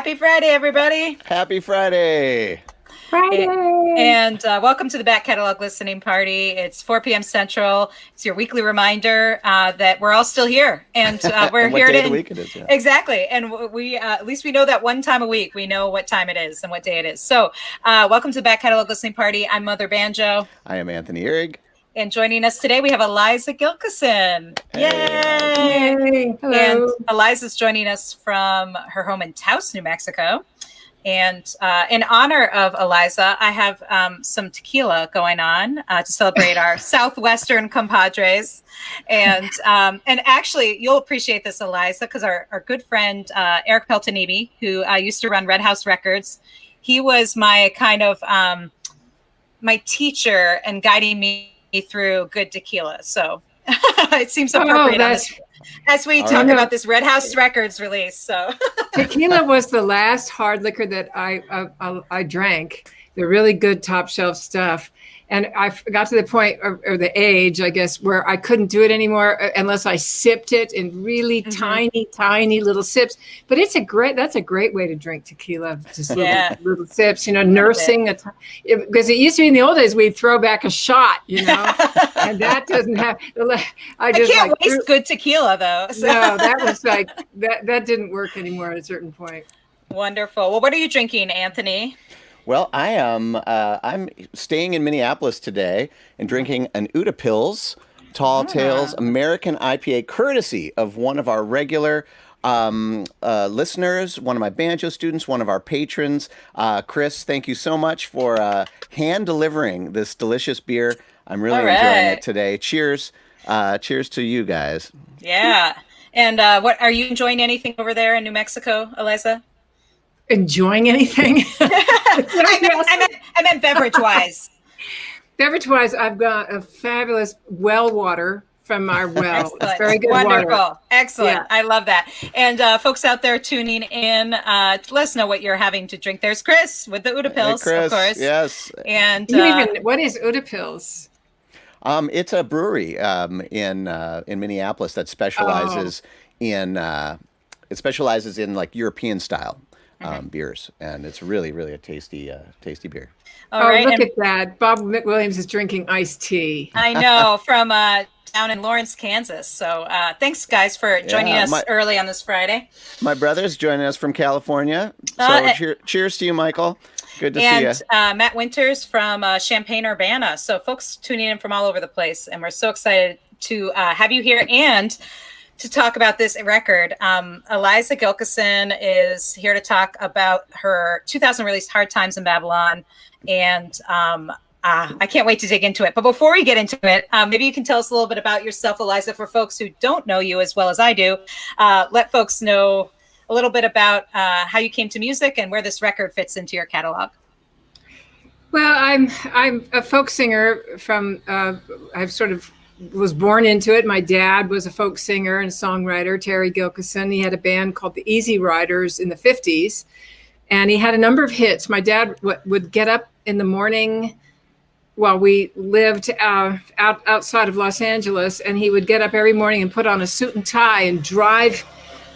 Happy Friday, everybody. Happy Friday. Friday. And welcome to the Back Catalog Listening Party. It's 4 p.m. Central. It's your weekly reminder that we're all still here. And we're and what here day to... of the week it is. Yeah. Exactly. And we at least we know that one time a week. We know what time it is and what day it is. So welcome to the Back Catalog Listening Party. I'm Mother Banjo. I am Anthony Ihrig. And joining us today, we have Eliza Gilkyson. Hey. Yay! Hello. And Eliza's joining us from her home in Taos, New Mexico. And in honor of Eliza, I have some tequila going on to celebrate our Southwestern compadres. And actually, you'll appreciate this, Eliza, because our good friend, Eric Peltonibi, who used to run Red House Records, he was my kind of my teacher and guiding me through good tequila. So it seems appropriate as we talk about this Red House Records release. So tequila was the last hard liquor that I drank, the really good top shelf stuff. And I got to the point or the age, I guess, where I couldn't do it anymore unless I sipped it in really tiny little sips. But that's a great way to drink tequila, just little sips, nursing. Because it used to be in the old days, we'd throw back a shot, and that doesn't have, I can't waste good tequila though. So. No, that was like, that didn't work anymore at a certain point. Wonderful. Well, what are you drinking, Anthony? Well, I'm staying in Minneapolis today and drinking an Uda Pils Tall Tales American IPA, courtesy of one of our regular listeners, one of my banjo students, one of our patrons. Chris, thank you so much for hand delivering this delicious beer. I'm really enjoying it today. Cheers. Cheers to you guys. Yeah. And what are you enjoying anything over there in New Mexico, Eliza? Enjoying anything? I meant beverage-wise. Beverage-wise, I've got a fabulous well water from our well. It's very good Wonderful. water. Excellent. Yeah. I love that. And folks out there tuning in, let us know what you're having to drink. There's Chris with the Uda Pils, Chris, of course. Yes. And what is Uda Pils? It's a brewery in Minneapolis that specializes in like European style beers, and it's really a tasty beer. All right. Look at that! Bob McWilliams is drinking iced tea. I know, from down in Lawrence, Kansas. So thanks, guys, for joining us early on this Friday. My brother's joining us from California. So cheers to you, Michael. Good to see you. And Matt Winters from Champaign, Urbana. So folks tuning in from all over the place, and we're so excited to have you here and to talk about this record. Eliza Gilkyson is here to talk about her 2000 release Hard Times in Babylon. And I can't wait to dig into it. But before we get into it, maybe you can tell us a little bit about yourself, Eliza, for folks who don't know you as well as I do. Let folks know a little bit about how you came to music and where this record fits into your catalog. Well, I'm a folk singer from, I've sort of was born into it. My dad was a folk singer and songwriter, Terry Gilkyson. He had a band called the Easy Riders in the 50s, and he had a number of hits. My dad would get up in the morning while we lived outside of Los Angeles, and he would get up every morning and put on a suit and tie and drive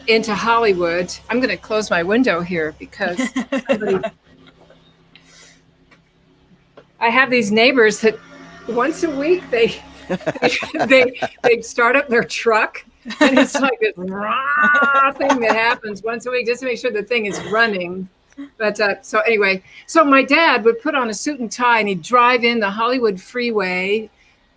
into Hollywood. I'm going to close my window here because I have these neighbors that once a week they start up their truck, and it's like this rah thing that happens once a week just to make sure the thing is running. But so my dad would put on a suit and tie, and he'd drive in the Hollywood freeway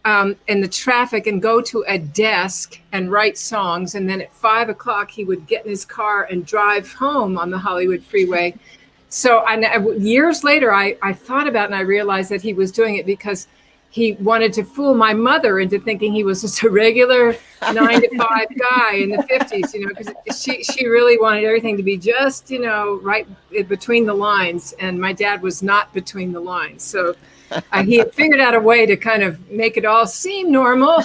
in the traffic and go to a desk and write songs. And then at 5 o'clock, he would get in his car and drive home on the Hollywood freeway. So years later, I thought about it, and I realized that he was doing it because he wanted to fool my mother into thinking he was just a regular 9-to-5 guy in the 50s, because she really wanted everything to be just, right between the lines. And my dad was not between the lines. So he had figured out a way to kind of make it all seem normal.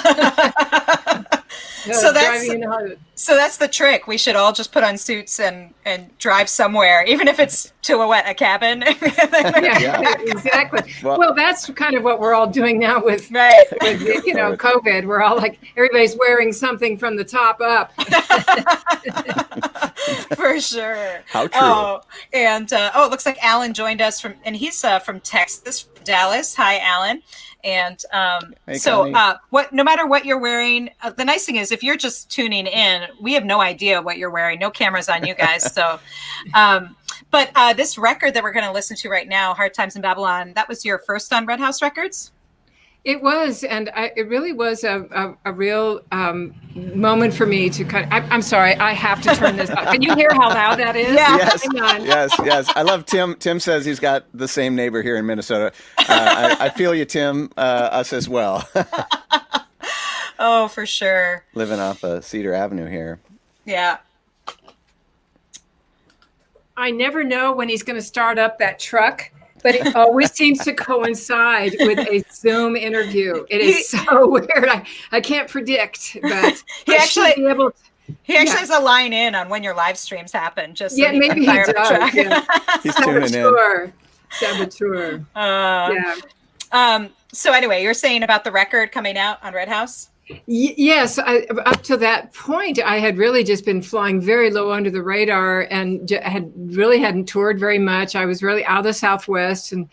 So driving into Hollywood. So that's the trick. We should all just put on suits and drive somewhere, even if it's to a cabin. Yeah, exactly. Well, that's kind of what we're all doing now with COVID. We're all like, everybody's wearing something from the top up. For sure. How true. Oh, and it looks like Alan joined us he's from Texas, Dallas. Hi, Alan. And Hey, no matter what you're wearing, the nice thing is if you're just tuning in, we have no idea what you're wearing. No cameras on you guys. So, but this record that we're going to listen to right now, Hard Times in Babylon, that was your first on Red House Records? It was, and it really was a real moment for me to I'm sorry, I have to turn this up. Can you hear how loud that is? Yeah. Yes. I love Tim. Tim says he's got the same neighbor here in Minnesota. I feel you, Tim. Us as well. Oh, for sure. Living off Cedar Avenue here. Yeah. I never know when he's going to start up that truck. But it always seems to coincide with a Zoom interview. It is so weird. I can't predict, but he actually has a line in on when your live streams happen. Just so maybe he does. Yeah. He's tuning in. Saboteur. So anyway, you're saying about the record coming out on Red House? Yes, up to that point, I had really just been flying very low under the radar and hadn't toured very much. I was really out of the Southwest and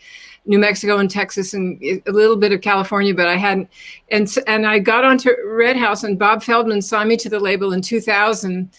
New Mexico and Texas and a little bit of California, but I hadn't. And I got onto Red House, and Bob Feldman signed me to the label in 2000.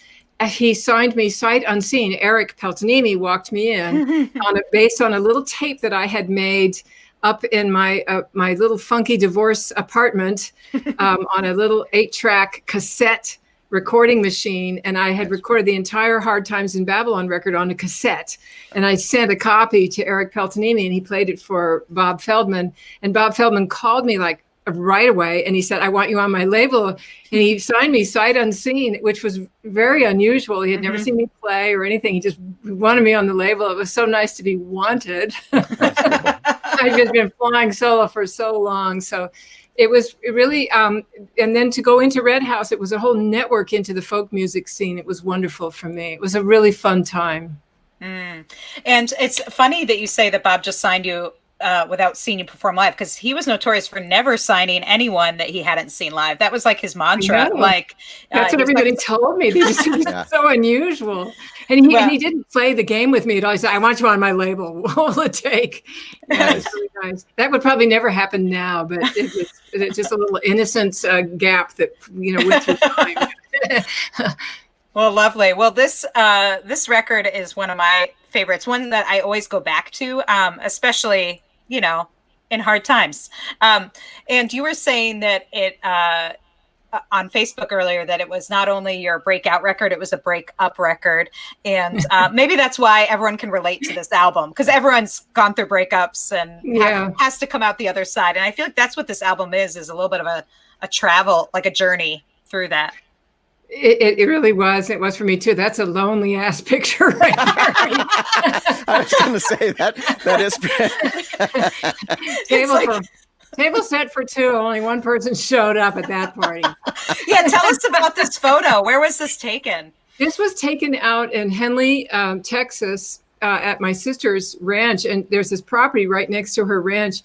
He signed me sight unseen. Eric Peltonimi walked me in based on a little tape that I had made up in my little funky divorce apartment on a little 8-track cassette recording machine. And I had recorded the entire Hard Times in Babylon record on a cassette. And I sent a copy to Eric Peltonimi, and he played it for Bob Feldman. And Bob Feldman called me like right away, and he said, "I want you on my label." And he signed me sight unseen, which was very unusual. He had never seen me play or anything. He just wanted me on the label. It was so nice to be wanted. I'd just been flying solo for so long. So it was really, and then to go into Red House, it was a whole network into the folk music scene. It was wonderful for me. It was a really fun time. And it's funny that you say that Bob just signed you without seeing you perform live, because he was notorious for never signing anyone that he hadn't seen live. That was like his mantra. Like that's what everybody told me. They just so unusual. And he didn't play the game with me at all. He said, "I want you on my label. What will it take?" That's really nice. That would probably never happen now, but it's just a little innocent gap that went through time. Well, lovely. Well, this record is one of my favorites, one that I always go back to, especially, in hard times. And you were saying that it on Facebook earlier that it was not only your breakout record, it was a break-up record. And maybe that's why everyone can relate to this album, because everyone's gone through breakups and has to come out the other side. And I feel like that's what this album is a little bit of a travel, like a journey through that. It really was. It was for me too. That's a lonely ass picture right there. I was going to say that is table set for two. Only one person showed up at that party. Yeah, tell us about this photo. Where was this taken? This was taken out in Henley, Texas, at my sister's ranch, and there's this property right next to her ranch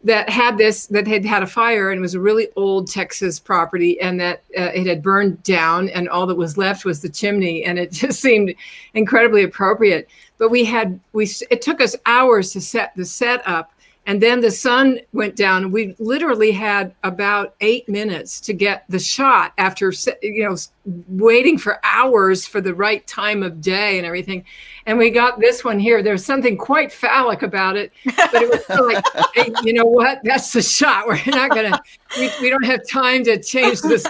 that had had a fire, and it was a really old Texas property, and that it had burned down, and all that was left was the chimney, and it just seemed incredibly appropriate. But it took us hours to set the set up, and then the sun went down, and we literally had about 8 minutes to get the shot after waiting for hours for the right time of day and everything. And we got this one here. There's something quite phallic about it, but it was sort of like, hey, you know what? That's the shot. We're not going to, we don't have time to change this.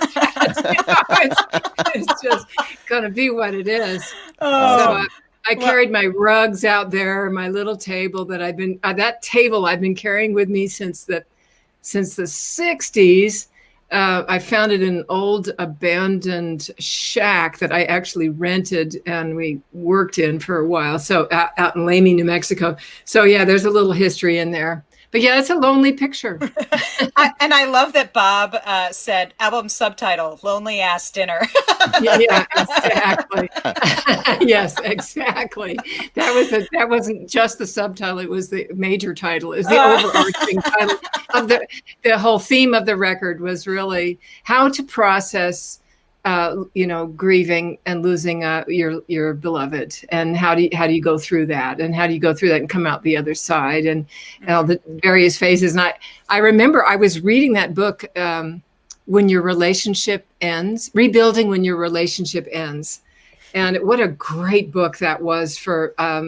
It's just going to be what it is. So I carried my rugs out there, my little table that I've been carrying with me since the 60s. I found it in an old abandoned shack that I actually rented and we worked in for a while. So out in Lamy, New Mexico. So yeah, there's a little history in there. But yeah, it's a lonely picture. And I love that Bob said album subtitle, Lonely Ass Dinner. Yeah, exactly. Yes, exactly. That wasn't just the subtitle, it was the major title. It was the overarching title of the whole theme of the record was really how to process grieving and losing your beloved, and how do you go through that, and come out the other side, and all the various phases. And I remember I was reading that book, When Your Relationship Ends, Rebuilding When Your Relationship Ends, and what a great book that was for a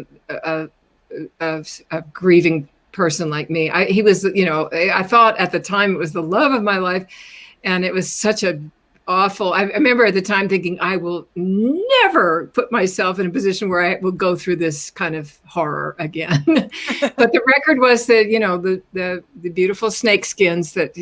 grieving person like me. He was, I thought at the time it was the love of my life, and it was such a awful. I remember at the time thinking, I will never put myself in a position where I will go through this kind of horror again. But the record was the beautiful snake skins that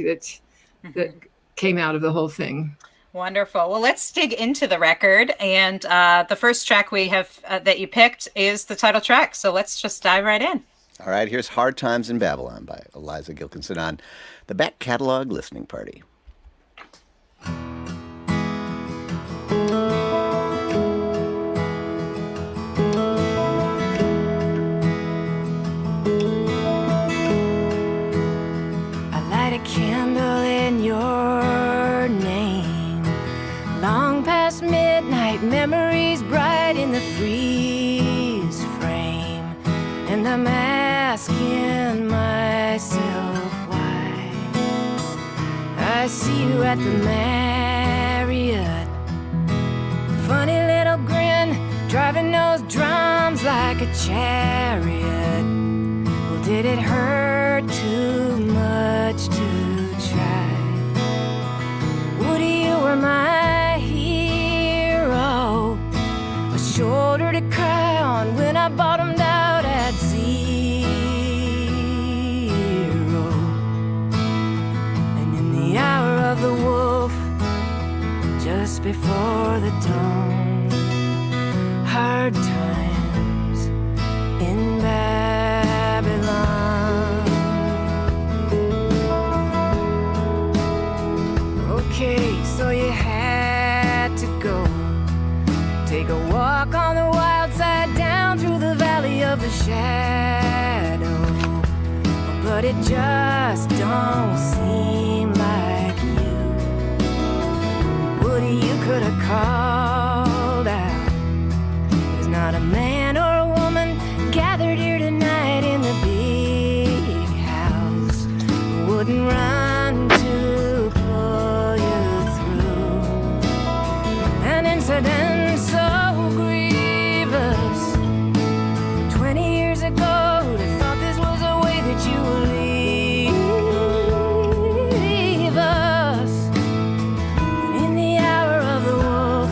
came out of the whole thing. Wonderful. Well, let's dig into the record. And the first track we have that you picked is the title track. So let's just dive right in. All right, here's Hard Times in Babylon by Eliza Gilkyson on the Back Catalog Listening Party. Candle in your name, long past midnight, memories bright in the freeze frame, and I'm asking myself why. I see you at the Marriott, funny little grin, driving those drums like a chariot. Well, did it hurt too much to try? Woody, you were my hero, a shoulder to cry on when I bottomed out at 0. And in the hour of the wolf, just before the dawn, hard times in Babylon. Okay, so you had to go take a walk on the wild side, down through the valley of the shadow, but it just don't seem like you. Woody, you could have called out. There's not a man or a woman gathered here tonight in the big house who wouldn't run to pull you through an incident so grievous. 20 years ago, they thought this was a way that you would leave us. And in the hour of the wolf,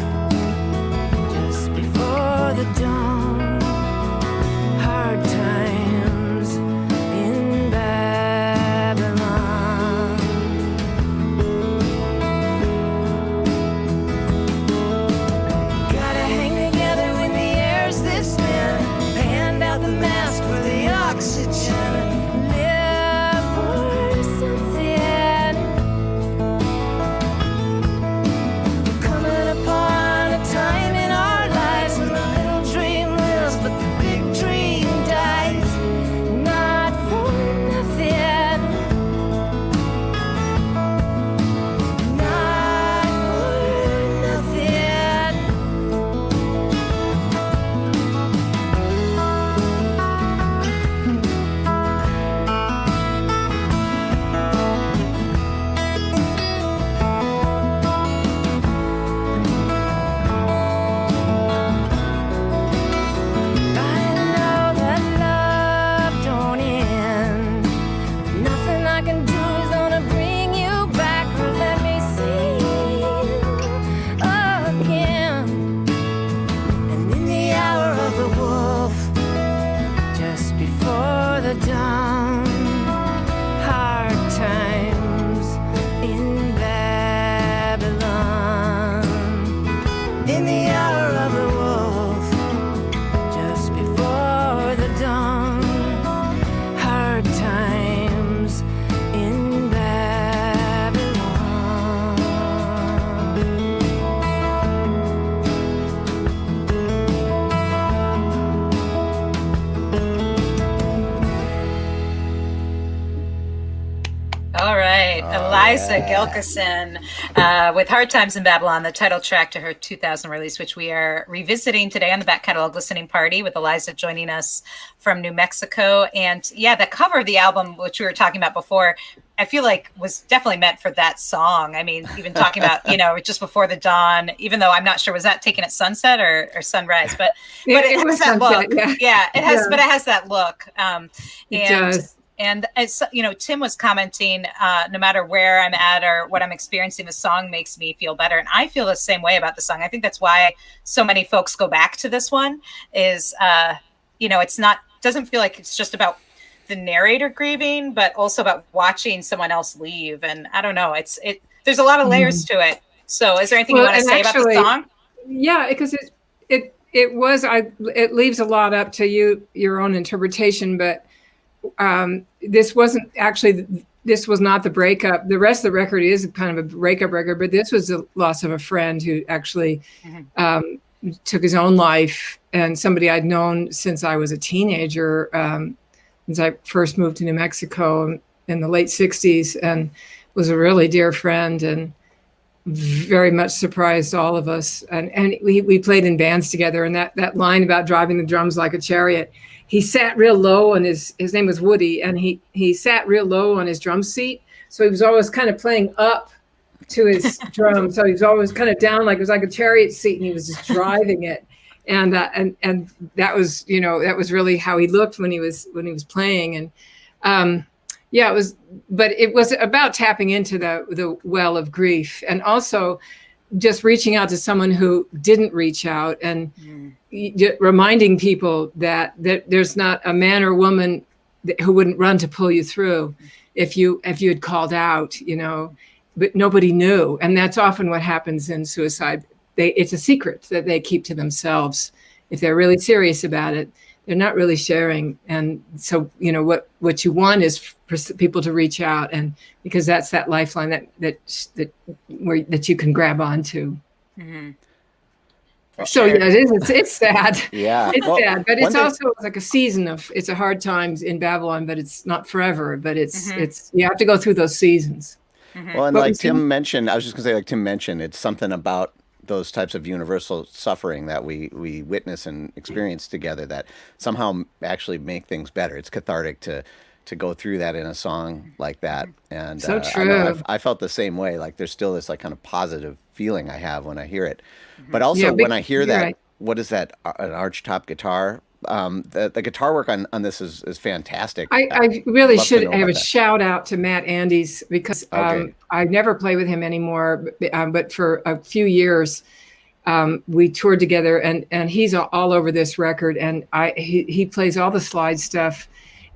right. Eliza Gilkyson with Hard Times in Babylon, the title track to her 2000 release, which we are revisiting today on the Back Catalog Listening Party with Eliza joining us from New Mexico. And yeah, the cover of the album, which we were talking about before, I feel like was definitely meant for that song. I mean, even talking about, just before the dawn, even though I'm not sure, was that taken at sunset or sunrise? But it has that sunset, look. Yeah, it has, but it has that look. It does. And as Tim was commenting, no matter where I'm at or what I'm experiencing, the song makes me feel better. And I feel the same way about the song. I think that's why so many folks go back to this one is, doesn't feel like it's just about the narrator grieving, but also about watching someone else leave. And I don't know, there's a lot of layers to it. So is there anything you want to say about the song? Yeah, because it leaves a lot up to your own interpretation, but this was not the breakup. The rest of the record is kind of a breakup record, but this was the loss of a friend who actually took his own life, and somebody I'd known since I was a teenager, since I first moved to New Mexico in the late 60s, and was a really dear friend and very much surprised all of us. And we played in bands together, and that line about driving the drums like a chariot, he sat real low on his name was Woody, and he sat real low on his drum seat. So he was always kind of playing up to his drum. So he was always kind of down, like it was like a chariot seat, and he was just driving it. And that was, that was really how he looked when he was playing. And it was about tapping into the well of grief, and also just reaching out to someone who didn't reach out, and reminding people that there's not a man or woman who wouldn't run to pull you through if you had called out, but nobody knew. And that's often what happens in suicide. It's a secret that they keep to themselves. If they're really serious about it, they're not really sharing. And so, what you want is for people to reach out, and because that's that lifeline that you can grab onto. Mm-hmm. So yeah, it's sad. Yeah, it's sad, but it's also like a season it's a hard times in Babylon, but it's not forever. But it's you have to go through those seasons. Mm-hmm. Well, and like Tim mentioned, I was just gonna say, like Tim mentioned, it's something about those types of universal suffering that we witness and experience together that somehow actually make things better. It's cathartic to go through that in a song like that. And so true. I felt the same way. Like there's still this like kind of positive feeling I have when I hear it. But also when I hear that, right. What is that? An archtop guitar? The guitar work on this is fantastic. I really should have a shout out to Matt Andes, because I never play with him anymore, but for a few years we toured together, and he's all over this record, and he plays all the slide stuff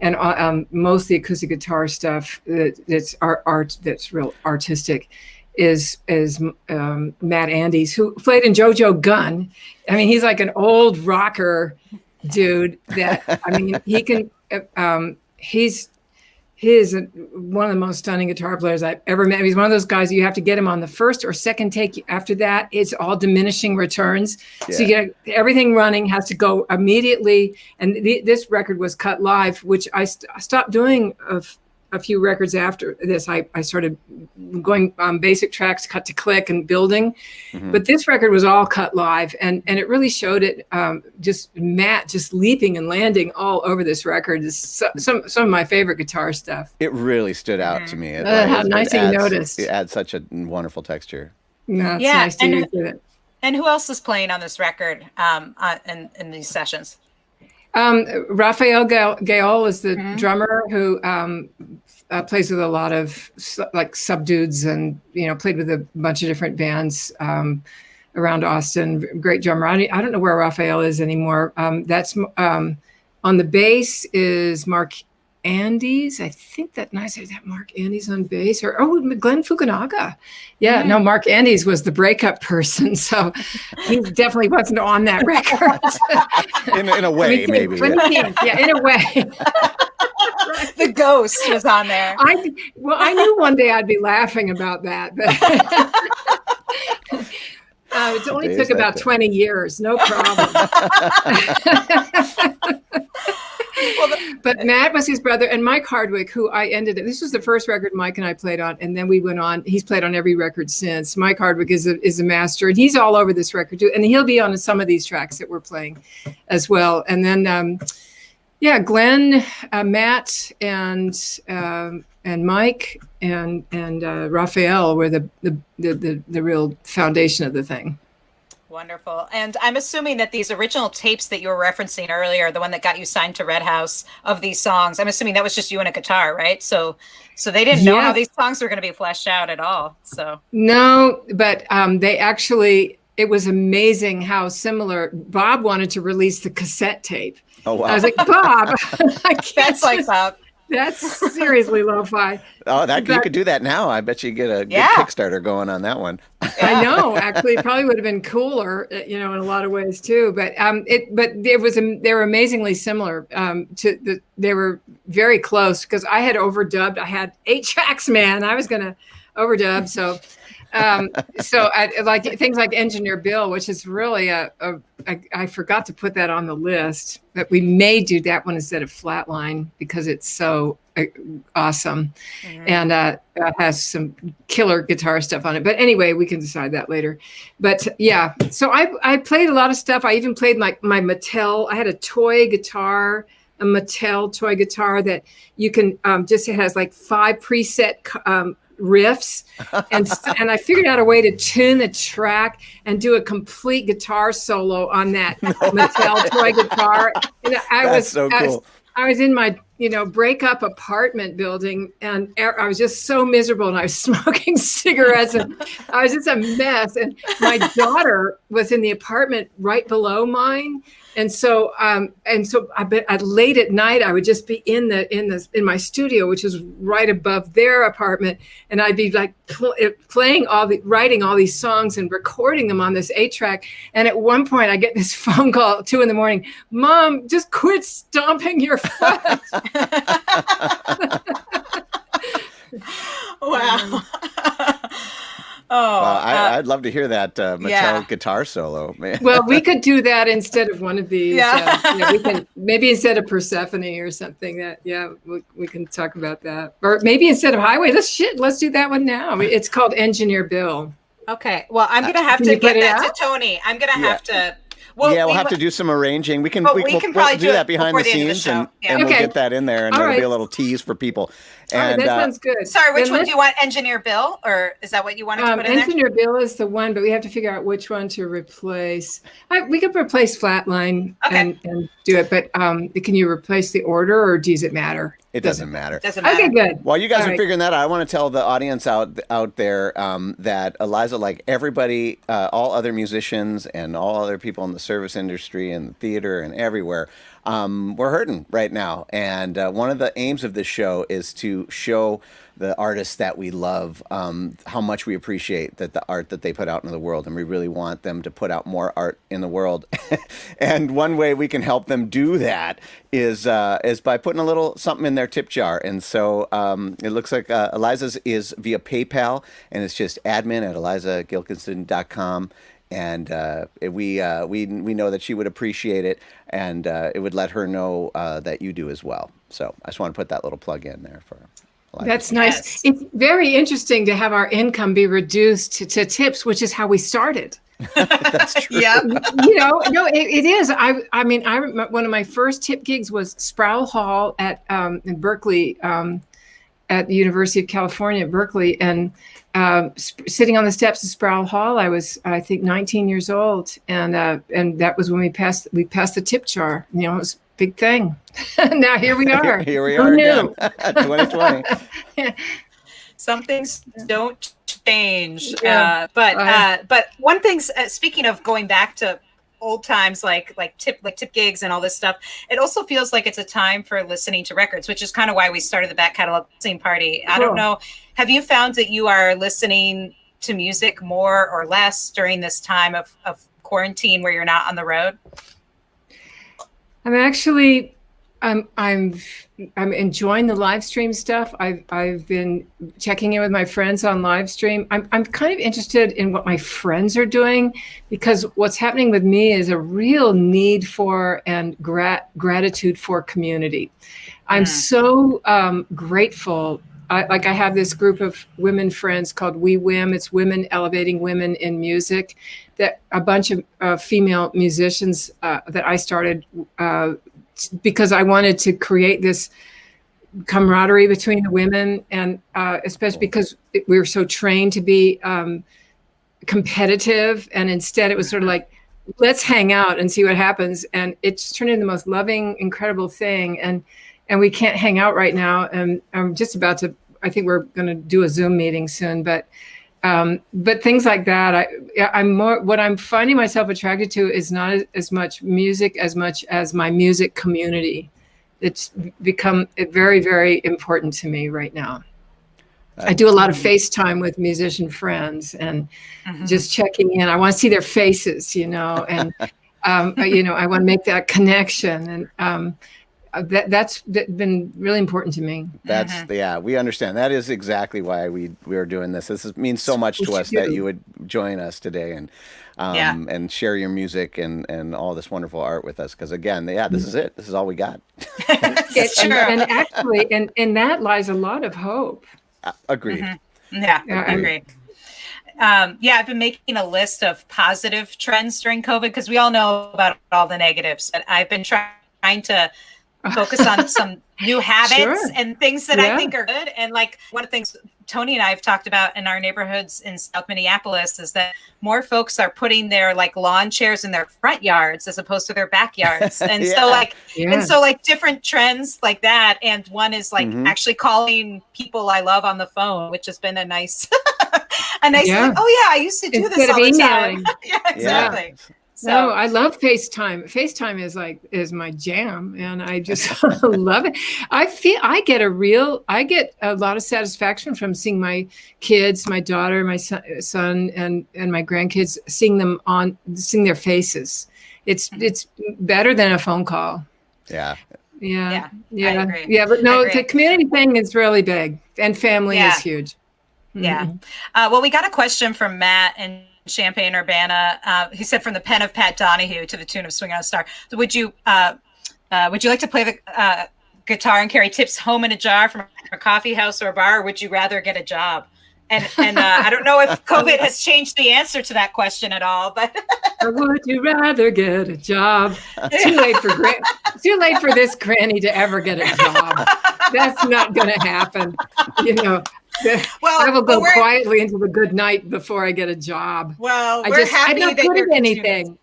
and most of the acoustic guitar stuff that's real artistic is Matt Andes, who played in JoJo Gunn. I mean, he's like an old rocker dude that, I mean, he can, he is one of the most stunning guitar players I've ever met. He's one of those guys, you have to get him on the first or second take. After that, it's all diminishing returns. Yeah. So you get everything running, has to go immediately. And this record was cut live, which I stopped doing a few records after this. I started going basic tracks, cut to click and building. Mm-hmm. But this record was all cut live, and it really showed it. Just Matt just leaping and landing all over this record is some of my favorite guitar stuff. It really stood out to me. How nice you noticed. It adds such a wonderful texture. No, it's nice to hear that. And who else is playing on this record in these sessions? Raphael Gaol is the drummer who plays with a lot of like subdudes, and played with a bunch of different bands around Austin. Great drummer. I don't know where Raphael is anymore. That's on the bass is Mark Andes. I think that Mark Andes on bass, or Glenn Fukunaga. Yeah, no, Mark Andes was the breakup person, so he definitely wasn't on that record. in a way, maybe. Yeah, in a way. The ghost was on there. I knew one day I'd be laughing about that, but it only took about 20 years, no problem. But Matt was his brother, and Mike Hardwick, who I ended it. This was the first record Mike and I played on, and then we went on. He's played on every record since. Mike Hardwick is a master, and he's all over this record too. And he'll be on some of these tracks that we're playing as well. And then, Glenn, Matt, and Mike and Raphael were the real foundation of the thing. Wonderful. And I'm assuming that these original tapes that you were referencing earlier, the one that got you signed to Red House of these songs, I'm assuming that was just you and a guitar, right? So they didn't know how these songs were going to be fleshed out at all. So no, but they actually, it was amazing how similar. Bob wanted to release the cassette tape. Oh, wow. I was like, Bob, I can't. That's like Bob. That's seriously lo-fi. Oh, you could do that now. I bet you get a good Kickstarter going on that one. I know. Actually, it probably would have been cooler, in a lot of ways too. But they were amazingly similar. They were very close because I had overdubbed. I had 8 tracks, man. I was going to overdub. So I like things like Engineer Bill, which is really I forgot to put that on the list, but we may do that one instead of Flatline because it's so awesome. Mm-hmm. And it has some killer guitar stuff on it. But anyway, we can decide that later. But yeah, so I played a lot of stuff. I even played my Mattel. I had a toy guitar, a Mattel toy guitar that you can it has like 5 preset riffs, and I figured out a way to tune the track and do a complete guitar solo on that Mattel toy guitar. And That's so cool. I was in my breakup apartment building, and I was just so miserable, and I was smoking cigarettes, and I was just a mess. And my daughter was in the apartment right below mine. And so at late at night, I would just be in my studio, which is right above their apartment, and I'd be like writing all these songs and recording them on this 8-track. And at one point, I get this phone call at 2 a.m. Mom, just quit stomping your foot. Wow. Oh, I'd love to hear that Mattel guitar solo, man. Well, we could do that instead of one of these. We can maybe instead of Persephone or something. We can talk about that. Or maybe instead of Highway, let's do that one now. It's called Engineer Bill. Okay. Well, I'm gonna have to get that to Tony. I'm gonna have to. We'll have to do some arranging. We can probably do that behind the scenes, and we'll get that in there, and it'll be a little tease for people. And that sounds good. Sorry, which one do you want? Engineer Bill, or is that what you wanted to put in there? Engineer Bill is the one, but we have to figure out which one to replace. We could replace Flatline and do it, but can you replace the order, or does it matter? It doesn't matter. Okay, good. While you guys are figuring that out, I want to tell the audience out there that Eliza, like everybody, all other musicians and all other people in the service industry and the theater and everywhere, we're hurting right now. And one of the aims of this show is to show the artists that we love how much we appreciate the art that they put out in the world, and we really want them to put out more art in the world. And one way we can help them do that is by putting a little something in their tip jar. And so it looks like Eliza's is via PayPal, and it's just admin@elizagilkyson.com. And we know that she would appreciate it, and it would let her know that you do as well. So I just want to put that little plug in there for Eliza. That's nice. Yes. It's very interesting to have our income be reduced to tips, which is how we started. That's true. Yeah. It is. I mean, I remember one of my first tip gigs was Sproul Hall in Berkeley, at the University of California at Berkeley, and sitting on the steps of Sproul Hall, I was, I think, 19 years old, and that was when we passed the tip jar. It was a big thing. Now here we are. Here we are again. 2020. Some things don't change, but one thing. Speaking of going back to old times, like tip gigs and all this stuff, it also feels like it's a time for listening to records, which is kind of why we started the back catalog listening party. Cool. I don't know. Have you found that you are listening to music more or less during this time of quarantine where you're not on the road? I'm actually I'm enjoying the live stream stuff. I've been checking in with my friends on live stream. I'm kind of interested in what my friends are doing, because what's happening with me is a real need for and gratitude for community. I'm so grateful. I have this group of women friends called We Wim. It's Women Elevating Women in Music. That a bunch of female musicians that I started because I wanted to create this camaraderie between the women, and especially because we were so trained to be competitive, and instead it was sort of like, let's hang out and see what happens. And it's turned into the most loving, incredible thing. And we can't hang out right now. And I'm just about to, I think we're going to do a Zoom meeting soon, but things like that, I'm more, what I'm finding myself attracted to is not as much music as much as my music community. It's become very, very important to me right now. I do a lot of FaceTime with musician friends and just checking in. I want to see their faces, and I want to make that connection. And that's been really important to me. Yeah, we understand. That is exactly why we are doing this. This means so much to us that you would join us today and share your music and all this wonderful art with us. Because again, this is it. This is all we got. And actually, in that lies a lot of hope. Agreed. Yeah, I agree. I've been making a list of positive trends during COVID, because we all know about all the negatives. But I've been trying to focus on some new habits and things that I think are good. And like one of the things Tony and I have talked about in our neighborhoods in South Minneapolis is that more folks are putting their like lawn chairs in their front yards as opposed to their backyards. And so different trends like that. And one is like actually calling people I love on the phone, which has been a nice, like, oh yeah, I used to do this all the time. Yeah, exactly. Yeah. So I love FaceTime. FaceTime is my jam, and I just love it. I get a lot of satisfaction from seeing my kids, my daughter, my son, and my grandkids, seeing their faces. It's better than a phone call. Yeah. Yeah. I agree. Yeah, but no, the community thing is really big, and family is huge. Yeah. Well, we got a question from Matt and Champaign Urbana. He said, from the pen of Pat Donahue to the tune of Swing on a Star. So would you like to play the guitar and carry tips home in a jar from a coffee house or a bar, or would you rather get a job? And I don't know if COVID has changed the answer to that question at all, but would you rather get a job? Too late for this granny to ever get a job. That's not going to happen. I will go quietly into the good night before I get a job. Well, I'm not good at anything.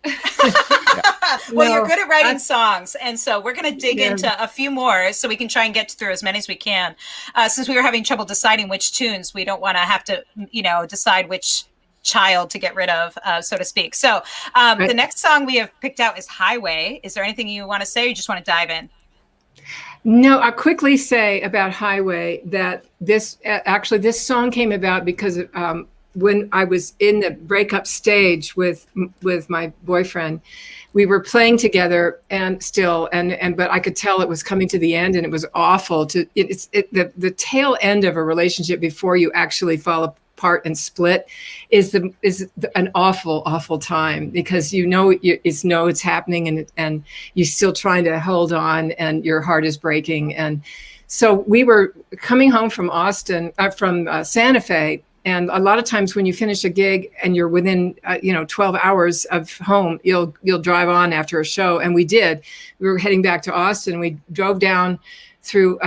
Well, you're good at writing songs. And so we're going to dig into a few more so we can try and get through as many as we can. Since we were having trouble deciding which tunes, we don't want to have to, decide which child to get rid of, so to speak. So the next song we have picked out is Highway. Is there anything you want to say, or you just want to dive in? No, I'll quickly say about Highway that this song came about because when I was in the breakup stage with my boyfriend, we were playing together but I could tell it was coming to the end, and it was awful. The tail end of a relationship before you actually fall apart and split is an awful time, because it's happening, and you're still trying to hold on, and your heart is breaking. And so we were coming home from from Santa Fe, and a lot of times when you finish a gig and you're within 12 hours of home, you'll drive on after a show, and we did. We were heading back to Austin. We drove down through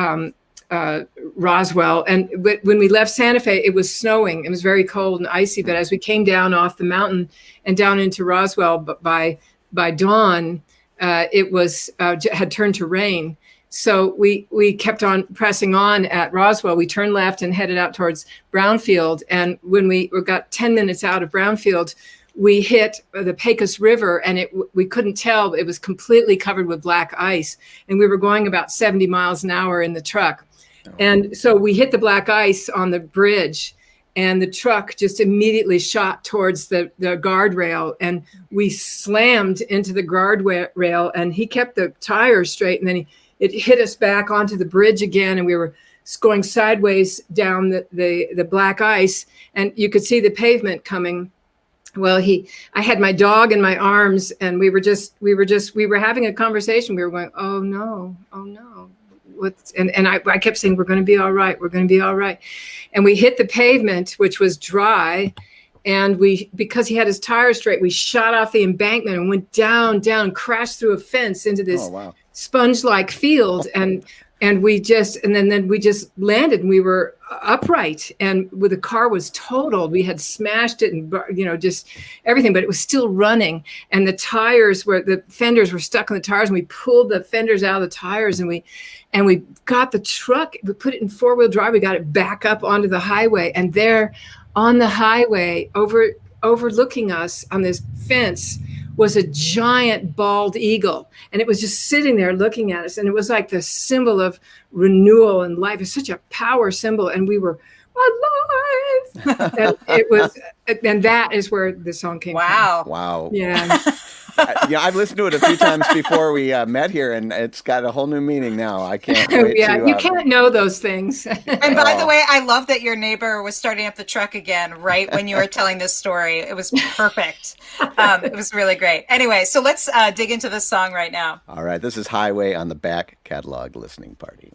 Roswell, and when we left Santa Fe, it was snowing. It was very cold and icy, but as we came down off the mountain and down into Roswell, by dawn, it was had turned to rain. So we kept on pressing on at Roswell. We turned left and headed out towards Brownfield, and when we got 10 minutes out of Brownfield, we hit the Pecos River, and we couldn't tell. It was completely covered with black ice, and we were going about 70 miles an hour in the truck. And so we hit the black ice on the bridge, and the truck just immediately shot towards the guardrail, and we slammed into the guardrail, and he kept the tires straight, and then it hit us back onto the bridge again, and we were going sideways down the black ice, and you could see the pavement coming. Well, I had my dog in my arms, and we were having a conversation. We were going, oh no. And I kept saying, we're going to be all right. We're going to be all right. And we hit the pavement, which was dry. And because he had his tires straight, we shot off the embankment and went down, crashed through a fence into this sponge-like field. And then we just landed, and we were upright, and the car was totaled. We had smashed it, and just everything, but it was still running. And the fenders were stuck on the tires, and we pulled the fenders out of the tires, and we got the truck, we put it in 4-wheel drive, we got it back up onto the highway, and there on the highway overlooking us on this fence was a giant bald eagle, and it was just sitting there looking at us, and it was like the symbol of renewal and life. It's such a power symbol, and we were alive. And that is where the song came from. Wow. Yeah. I've listened to it a few times before we met here, and it's got a whole new meaning now. I can't wait you can't know those things. And by the way, I love that your neighbor was starting up the truck again right when you were telling this story. It was perfect. It was really great. Anyway, so let's dig into this song right now. All right, this is Highway on the Back Catalog Listening Party.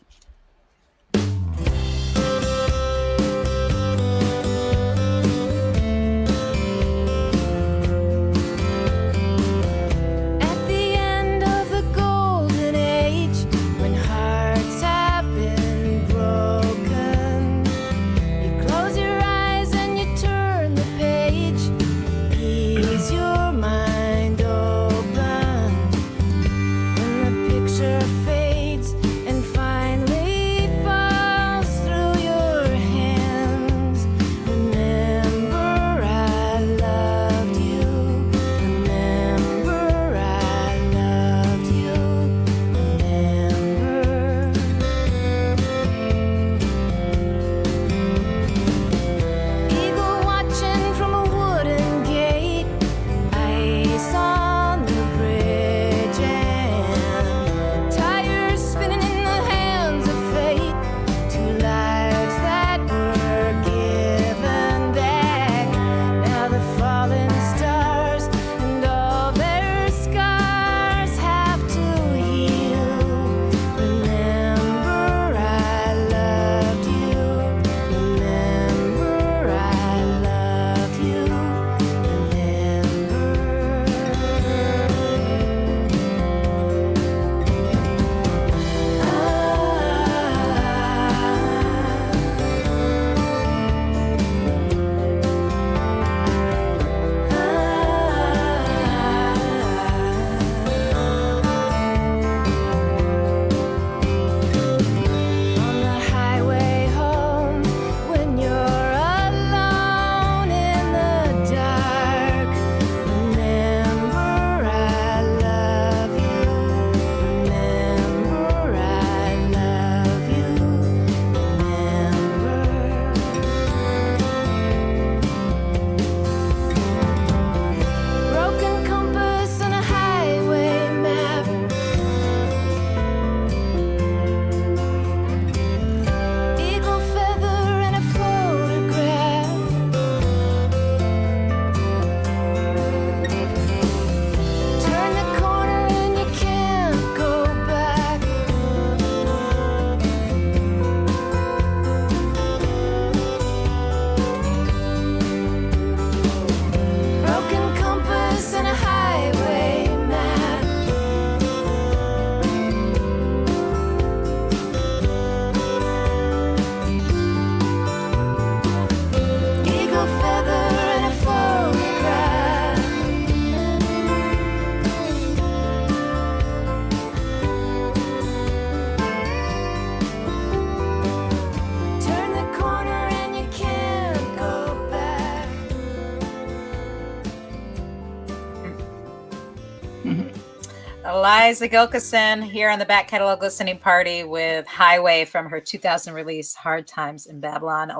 Eliza Gilkyson here on the Back Catalog Listening Party with Highway from her 2000 release, Hard Times in Babylon.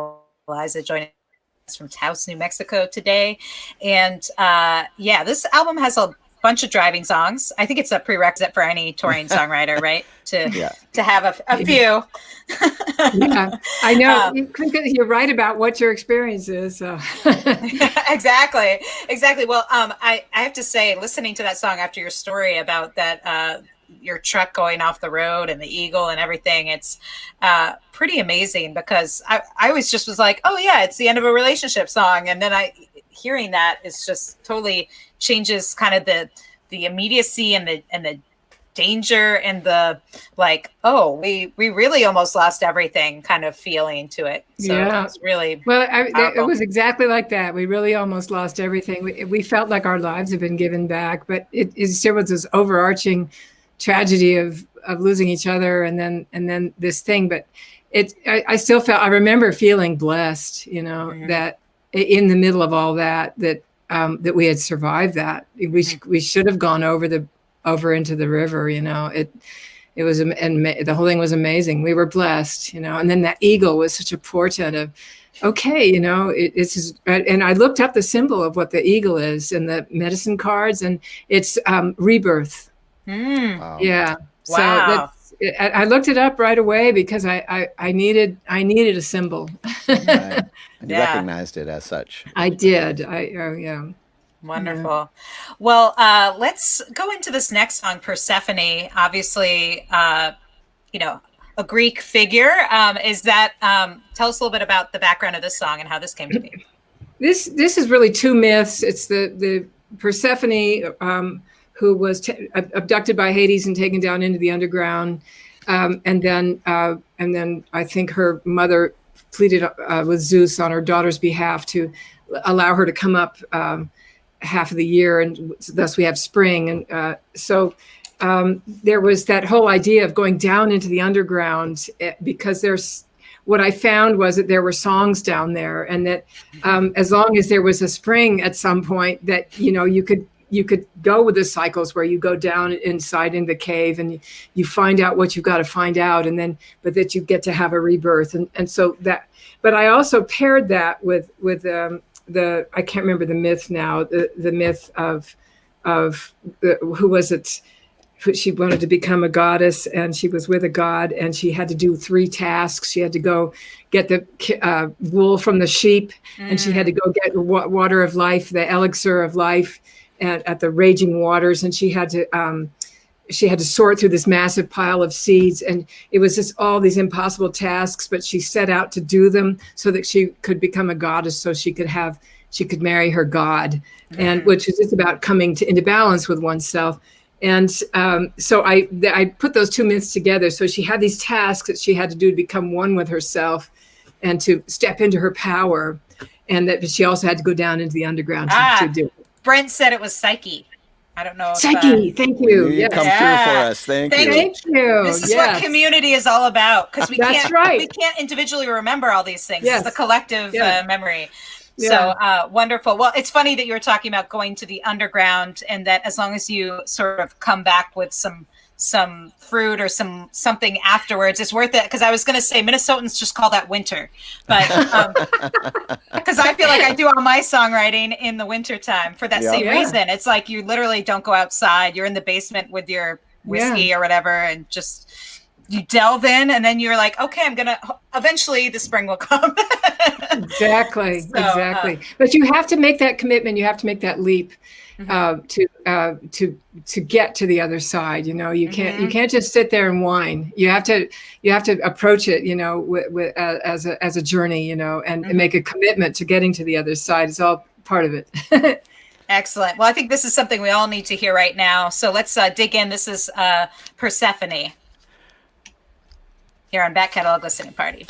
Eliza joining us from Taos, New Mexico today. And this album has a bunch of driving songs. I think it's a prerequisite for any touring songwriter, right? To have a few. Yeah, I know. You're right about what your experience is. So. Exactly. Well, I have to say, listening to that song after your story about that, your truck going off the road and the eagle and everything, it's pretty amazing, because I always just was like, oh yeah, it's the end of a relationship song. And then hearing that is just totally changes kind of the immediacy and the danger and the like, oh, we really almost lost everything kind of feeling to it. So yeah, it's really it was exactly like that. We really almost lost everything. We felt like our lives had been given back, but it still was this overarching tragedy of losing each other and then this thing. But I remember feeling blessed, that in the middle of all that we had survived that. We should have gone over into the river, it was, and the whole thing was amazing. We were blessed, and then that eagle was such a portent of, okay, it's, and I looked up the symbol of what the eagle is in the medicine cards, and it's rebirth. Wow. Yeah. Wow. So I looked it up right away because I needed a symbol. Right. And you recognized it as such. I did. Yeah. Wonderful. Yeah. Well, let's go into this next song, Persephone. Obviously, a Greek figure. Is that tell us a little bit about the background of this song and how this came to be? This is really two myths. It's the Persephone who was abducted by Hades and taken down into the underground, and then I think her mother pleaded with Zeus on her daughter's behalf to allow her to come up half of the year, and thus we have spring. And so there was that whole idea of going down into the underground, because what I found was that there were songs down there, and that as long as there was a spring at some point, that you could go with the cycles where you go down inside in the cave and you find out what you've got to find out, but that you get to have a rebirth. And so that, but I also paired that with I can't remember the myth now, the myth of who was it? She wanted to become a goddess, and she was with a god, and she had to do 3 tasks. She had to go get the wool from the sheep, and she had to go get water of life, the elixir of life, at the raging waters, and she had to sort through this massive pile of seeds, and it was just all these impossible tasks, but she set out to do them so that she could become a goddess, so she could marry her god, and which is just about coming into balance with oneself. And so I put those two myths together. So she had these tasks that she had to do to become one with herself and to step into her power, and that she also had to go down into the underground to do it. Brent said it was Psyche. I don't know. Psyche, thank you. Yes. Come through for us. Thank you. Thank you. This is what community is all about, because we can't individually remember all these things. Yes. It's the collective memory. Yeah. So wonderful. Well, it's funny that you were talking about going to the underground, and that as long as you sort of come back with some fruit or something afterwards, it's worth it. Because I was going to say Minnesotans just call that winter, but because I feel like I do all my songwriting in the wintertime for that same reason. It's like you literally don't go outside. You're in the basement with your whiskey or whatever, and just you delve in, and then you're like, okay, eventually the spring will come. Exactly. But you have to make that commitment. You have to make that leap to get to the other side. You can't just sit there and whine. You have to approach it, as a journey, and make a commitment to getting to the other side. It's all part of it. Excellent. Well, I think this is something we all need to hear right now. So let's dig in. This is Persephone here on Back Catalog Listening Party.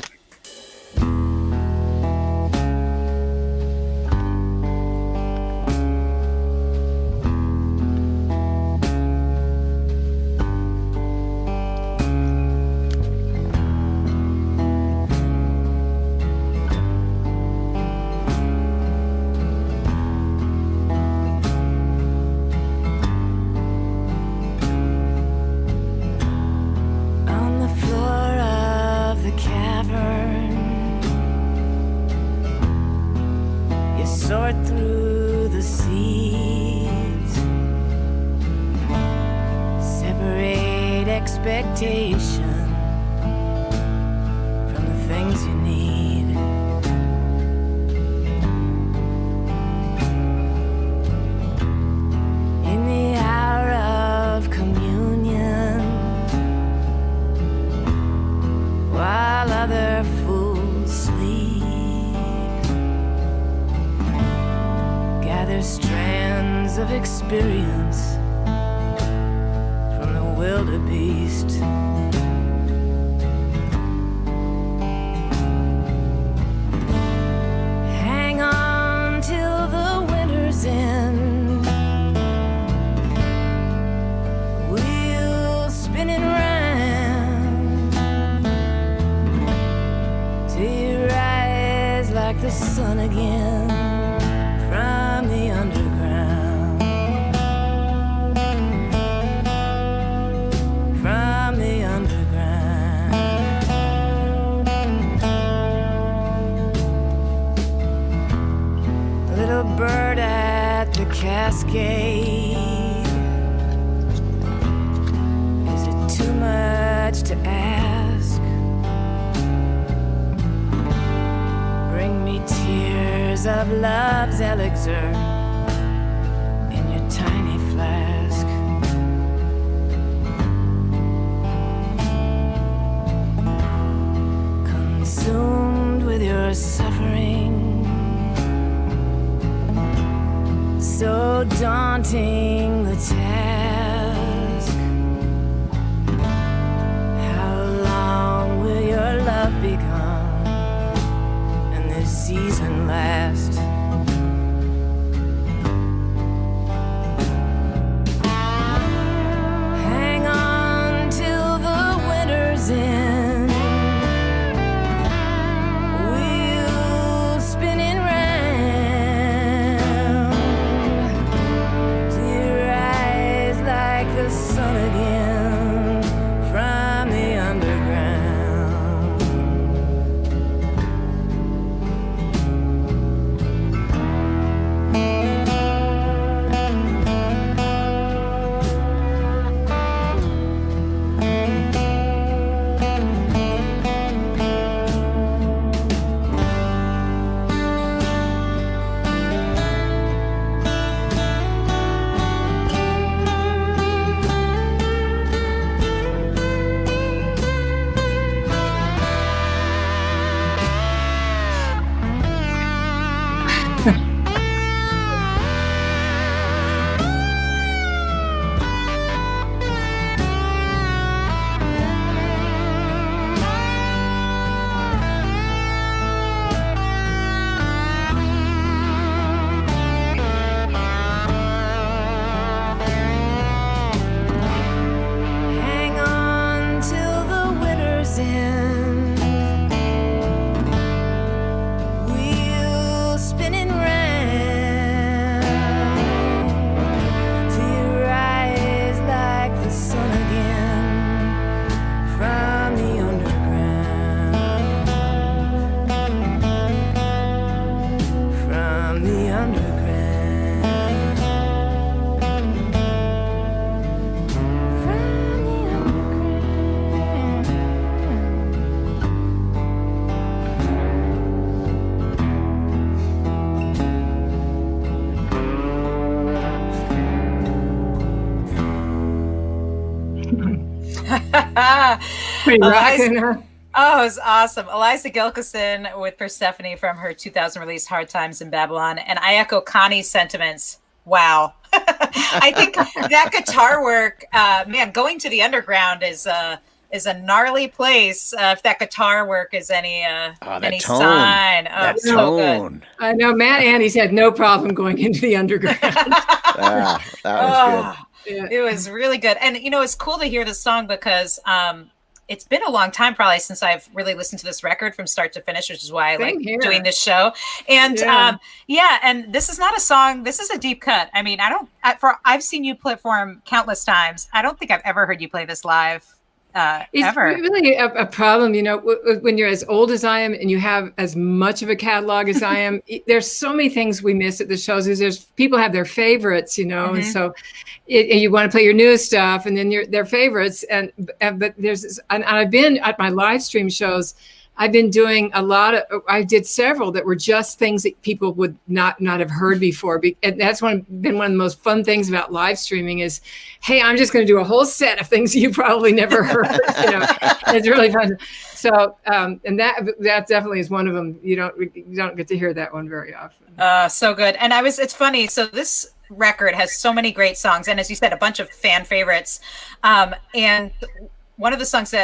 Sort through the seeds meditation from the things you need. In the hour of communion, while other fools sleep, gather strands of experience from the wildebeest. Hang on till the winter's end. Wheels spinning round till you rise like the sun again from the underground. From the underground. Little bird at the cascade, is it too much to ask? Bring me tears of love's elixir in your tiny flask. Consumed with your suffering, so daunting the task. How long will your love be gone and this season last? Hang on till the winter's end. Wheels spinning round till you rise like the sun again from the underground. Hang on till the winter's end. Wheels spinning round till you rise like the sun again from the underground. From the underground. From the underground. Pretty Eliza- rocking, huh? Oh, it was awesome. Eliza Gilkyson with Persephone from her 2000 release Hard Times in Babylon. And I echo Connie's sentiments. Wow. I think that guitar work, man, going to the underground is a gnarly place. If that guitar work is any That tone. sign. Oh, That so good. tone. I know Matt Andes had no problem going into the underground. Ah, that was Oh, Yeah. it was really good. And, you know, it's cool to hear this song because it's been a long time probably since I've really listened to this record from start to finish, which is why I Same like here. doing this show. And Yeah. and this is not a song. This is a deep cut. I mean, I've seen you perform countless times. I don't think I've ever heard you play this live It's ever. really a problem, when you're as old as I am and you have as much of a catalog as I am. There's so many things we miss at the shows. There's people have their favorites, and so you want to play your newest stuff, and then their favorites. But and I've been at my live stream shows. I've been doing I did several that were just things that people would not have heard before. And that's been one of the most fun things about live streaming is, hey, I'm just going to do a whole set of things you probably never heard. It's really fun. So, and that definitely is one of them. You don't get to hear that one very often. So good. And it's funny. So this record has so many great songs. And as you said, a bunch of fan favorites. And one of the songs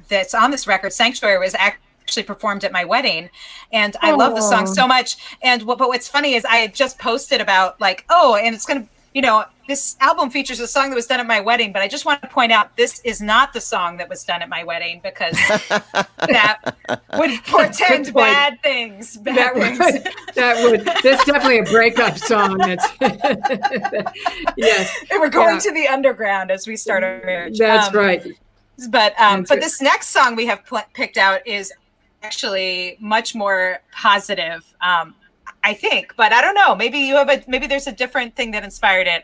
that's on this record, Sanctuary, was actually performed at my wedding, and I love the song so much. And but what's funny is I had just posted about and it's gonna, this album features a song that was done at my wedding, but I just want to point out this is not the song that was done at my wedding, because that would portend bad things. That's definitely a breakup song. Yes, and we're going to the underground as we start our marriage. That's right. But this next song we have picked out is actually much more positive, I think. But I don't know. Maybe there's a different thing that inspired it.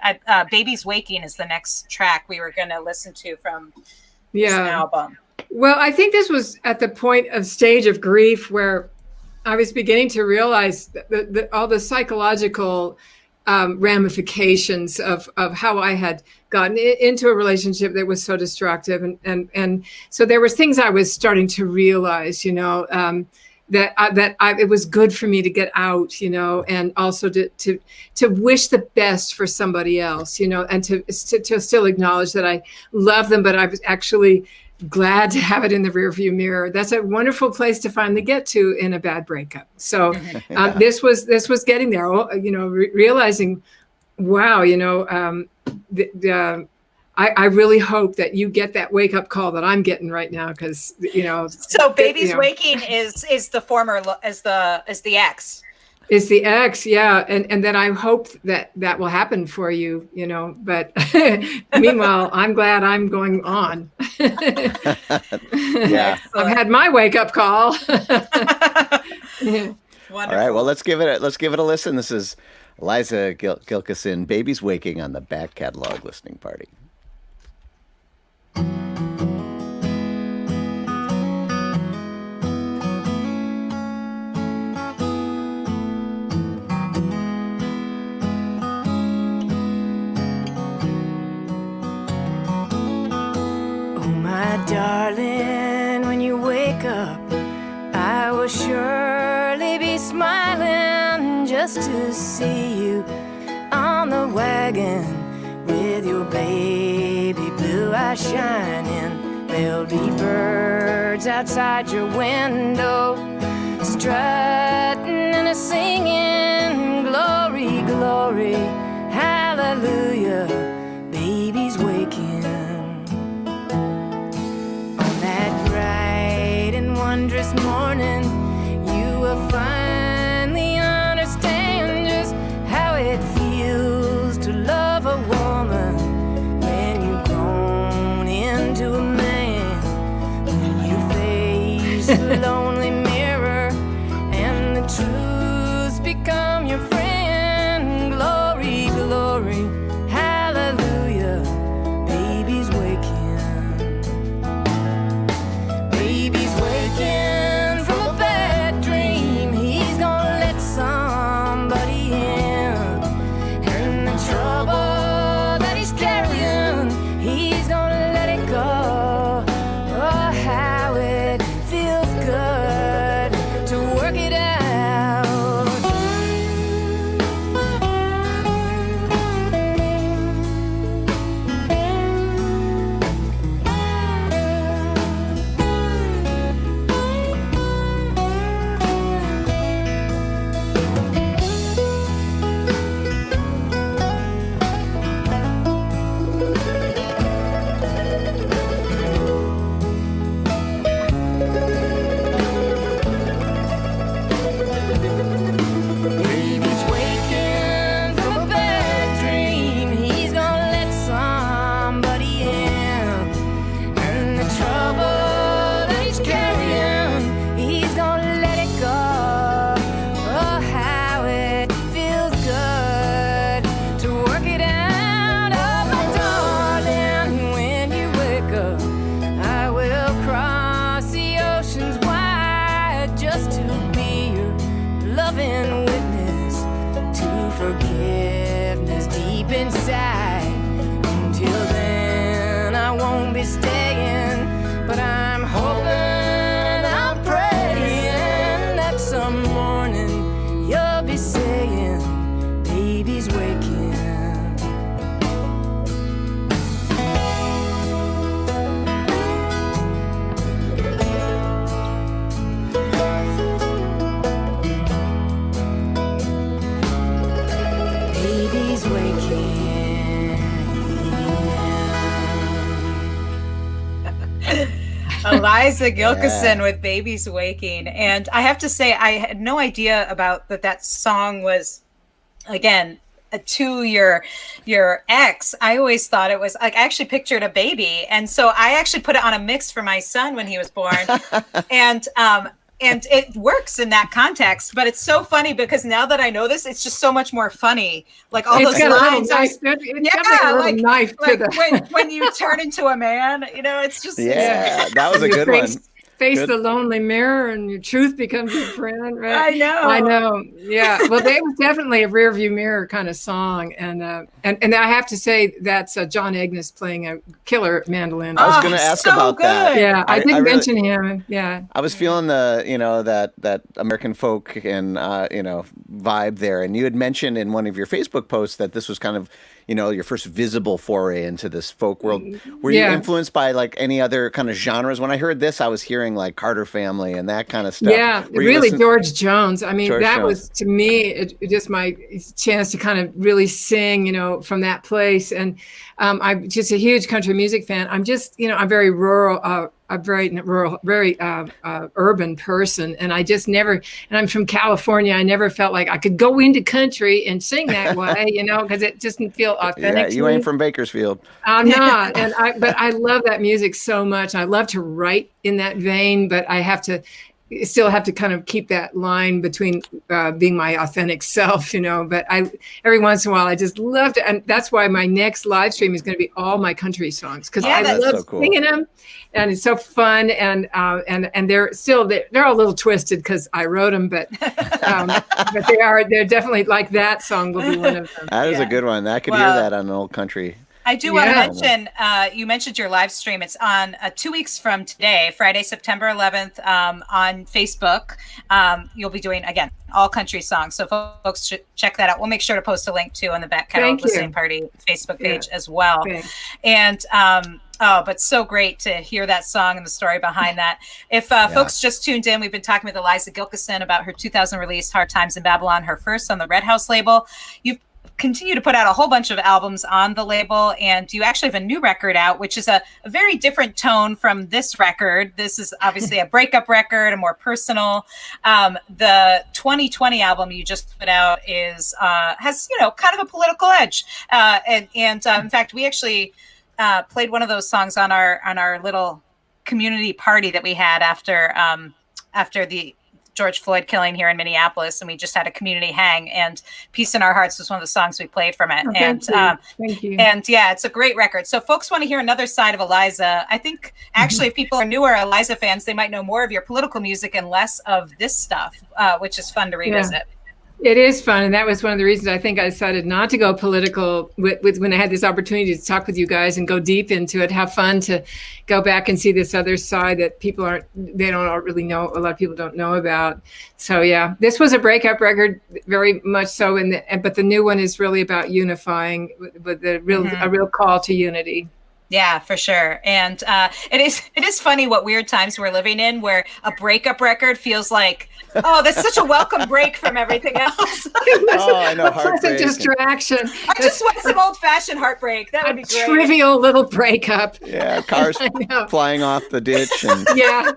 "Baby's Waking" is the next track we were going to listen to from this album. Well, I think this was at the stage of grief where I was beginning to realize all the psychological ramifications of how I had gotten into a relationship that was so destructive, and so there was things I was starting to realize, that it was good for me to get out, and also to wish the best for somebody else, and to still acknowledge that I love them, but I was actually glad to have it in the rearview mirror. That's a wonderful place to finally get to in a bad breakup. So this was getting there, realizing, wow, I really hope that you get that wake up call that I'm getting right now, because So "Baby's Waking" is the former as the ex. Is the ex, yeah, and then I hope that will happen for you, But meanwhile, I'm glad I'm going on. Yeah, I've had my wake up call. Wonderful. All right, well, let's give it a listen. This is Eliza Gilkyson, "Baby's Waking" on the Back Catalog Listening Party. Darling, when you wake up, I will surely be smiling just to see you on the wagon with your baby blue eyes shining. There'll be birds outside your window, strutting and a singing, glory, glory, hallelujah, baby's waking. Wondrous morning, you will finally understand just how it feels to love a woman when you've grown into a man, when you face the lonely mirror and the truths become your friend. Glory, glory, hallelujah, baby's waking. Baby's waking from a bad dream. He's gonna let somebody in, and the trouble that he's carrying, he's gonna let it go. Oh, how it feels good. be staying, but I'm hoping and I'm praying that some morning you'll be saying, baby's waking. Baby's waking. Eliza Gilkyson with Baby's Waking. And I have to say, I had no idea about that song was, again, to your ex. I always thought it was like, I actually pictured a baby. And so I actually put it on a mix for my son when he was born. And it works in that context, but it's so funny because now that I know this, it's just so much more funny. Like all those lines, it's got a little knife to the when you turn into a man, it's just that was a good one. Face the lonely mirror, and your truth becomes your friend. Right? I know. Yeah. Well, they was definitely a rear view mirror kind of song, and I have to say that's John Agnes playing a killer mandolin. I was going to ask about that. Yeah, I didn't mention him. Yeah, I was feeling that American folk and vibe there, and you had mentioned in one of your Facebook posts that this was kind of your first visible foray into this folk world. Were you influenced by like any other kind of genres? When I heard this, I was hearing like Carter Family and that kind of stuff. Yeah, really George Jones. I mean, was to me just my chance to kind of really sing, from that place. And I'm just a huge country music fan. I'm just, I'm very rural. Very urban person, and I just never. And I'm from California. I never felt like I could go into country and sing that way, because it just didn't feel authentic. Yeah, you ain't from Bakersfield. I'm not, but I love that music so much. I love to write in that vein, but I still have to kind of keep that line between being my authentic self, but every once in a while I just love to, and that's why my next live stream is going to be all my country songs, because I love singing them, and it's so fun, and they're a little twisted because I wrote them, but they're definitely like that song will be one of them. That is a good one. I could hear that on an old country. I do want to mention, you mentioned your live stream. It's on 2 weeks from today, Friday, September 11th, on Facebook. You'll be doing, again, all country songs. So folks should check that out. We'll make sure to post a link to on the Back Catalog Listening Party Facebook page as well. Thanks. And but so great to hear that song and the story behind that. If folks just tuned in, we've been talking with Eliza Gilkyson about her 2000 release, Hard Times in Babylon, her first on the Red House label. You've continue to put out a whole bunch of albums on the label, and you actually have a new record out, which is a very different tone from this record. This is obviously a breakup record, a more personal. The 2020 album you just put out has kind of a political edge, and in fact we actually played one of those songs on our little community party that we had after the George Floyd killing here in Minneapolis, and we just had a community hang, and Peace in Our Hearts was one of the songs we played from it. Thank you. And it's a great record. So folks want to hear another side of Eliza. I think actually if people are newer Eliza fans, they might know more of your political music and less of this stuff, which is fun to revisit. Yeah. It is fun, and that was one of the reasons I think I decided not to go political with when I had this opportunity to talk with you guys and go deep into it. Have fun to go back and see this other side that they don't really know. A lot of people don't know about. So yeah, this was a breakup record, very much so. But the new one is really about unifying with a real call to unity. Yeah, for sure. And it is funny what weird times we're living in, where a breakup record feels like, oh, that's such a welcome break from everything else. I know, heartbreak. It's a distraction. I just want some old-fashioned heartbreak. That would be great. Trivial little breakup. Yeah, cars flying off the ditch. And yeah,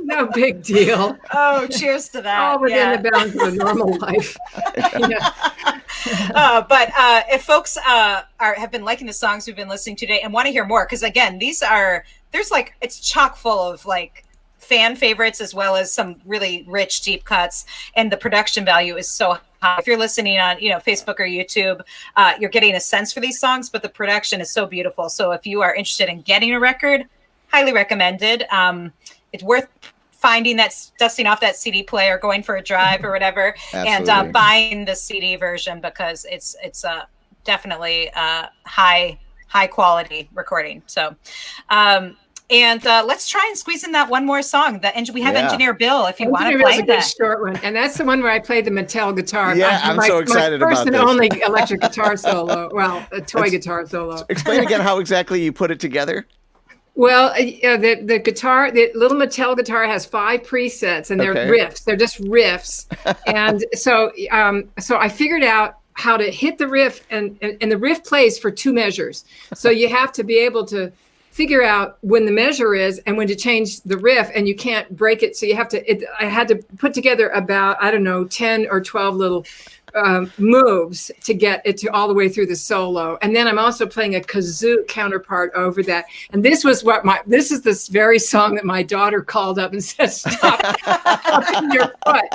no big deal. Oh, cheers to that. All within the bounds of a normal life. But if folks have been liking the songs we've been listening to today and want to hear more, because again, it's chock full of like fan favorites as well as some really rich deep cuts, and the production value is so high. If you're listening on Facebook or YouTube, you're getting a sense for these songs, but the production is so beautiful. So if you are interested in getting a record, highly recommended. It's worth dusting off that CD player, going for a drive or whatever, and buying the CD version, because it's definitely high high quality recording. So, and let's try and squeeze in that one more song. We have Engineer Bill, if you want to play that. Short one, and that's the one where I played the Mattel guitar. Yeah, I'm so excited about this. My first and only electric guitar solo. Well, a toy guitar solo. Explain again how exactly you put it together. Well, the guitar, the little Mattel guitar has 5 presets, and they're riffs. They're just riffs, and so I figured out how to hit the riff, and the riff plays for 2 measures. So you have to be able to figure out when the measure is and when to change the riff, and you can't break it. So you have to. I had to put together about 10 or 12 little moves to get it to all the way through the solo. And then I'm also playing a kazoo counterpart over that. And this is this very song that my daughter called up and said, "Stop tapping your foot."